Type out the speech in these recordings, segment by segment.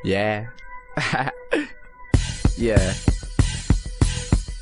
Yeah. Yeah.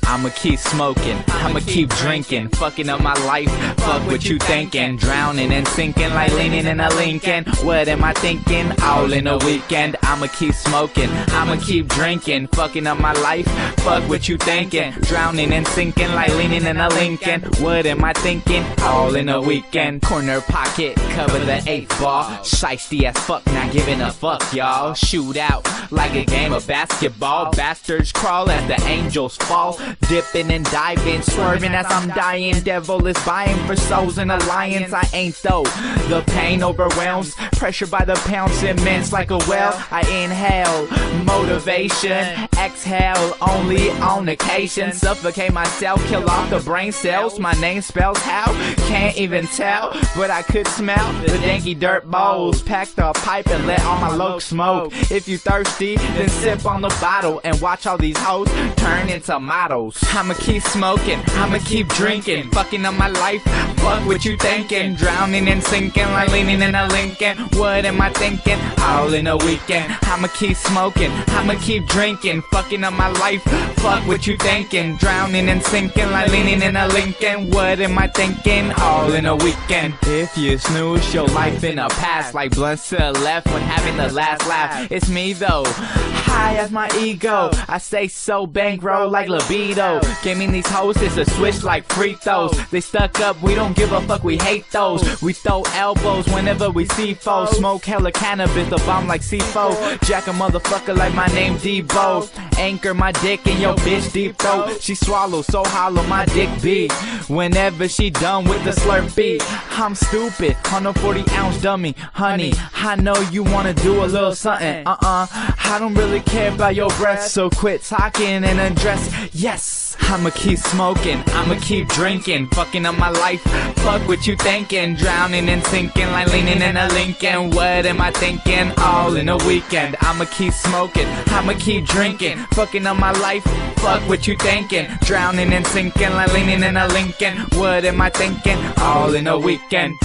I'ma keep smoking, I'ma keep drinking, fucking up my life, fuck what you thinking, drowning and sinking like leaning in a Lincoln. What am I thinking? All in a weekend. I'ma keep smoking, I'ma keep drinking, fucking up my life, fuck what you thinking, drowning and sinking like leaning in a Lincoln. What am I thinking? All in a weekend. Corner pocket, cover the 8th ball, shiesty as fuck, not giving a fuck, y'all. Shoot out like a game of basketball, bastards crawl as the angels fall, dipping and diving, swerving as I'm dying. Devil is buying for souls in alliance. I ain't though. The pain overwhelms, pressure by the pounds immense like a well. I inhale motivation, exhale only on occasion. Suffocate myself, kill off the brain cells. My name spells how? Can't even tell, but I could smell the danky dirt bowls. Pack the pipe and let all my lokes smoke. If you thirsty, then sip on the bottle and watch all these hoes turn into models. I'ma keep smoking, I'ma keep drinking, fucking up my life, fuck what you thinking, drowning and sinking like leaning in a Lincoln. What am I thinking? All in a weekend. I'ma keep smoking, I'ma keep drinking, fucking up my life, fuck what you thinking, drowning and sinking like leaning in a Lincoln. What am I thinking? All in a weekend. If you snooze your life in a past, like blunts to the left when having the last laugh. It's me though, high as my ego, I stay so bankroll like libido. Gaming these hoes is a switch like free throws. They stuck up, we don't give a fuck, we hate those. We throw elbows whenever we see foes. Smoke hella cannabis, the bomb like C4. Jack a motherfucker like my name Debo. Anchor my dick in your bitch deep throat. She swallows so hollow my dick be whenever she done with the Slurpee. I'm stupid on a 40-ounce dummy. Honey, I know you wanna do a little something. I don't really care about your breath, so quit talking and undress. Yes, I'ma keep smoking, I'ma keep drinking, fucking up my life, fuck what you thinking, drowning and sinking like leaning in a Lincoln. What am I thinking? All in a weekend. I'ma keep smoking, I'ma keep drinking, fucking up my life, fuck what you thinking, drowning and sinking like leaning in a Lincoln. What am I thinking? All in a weekend.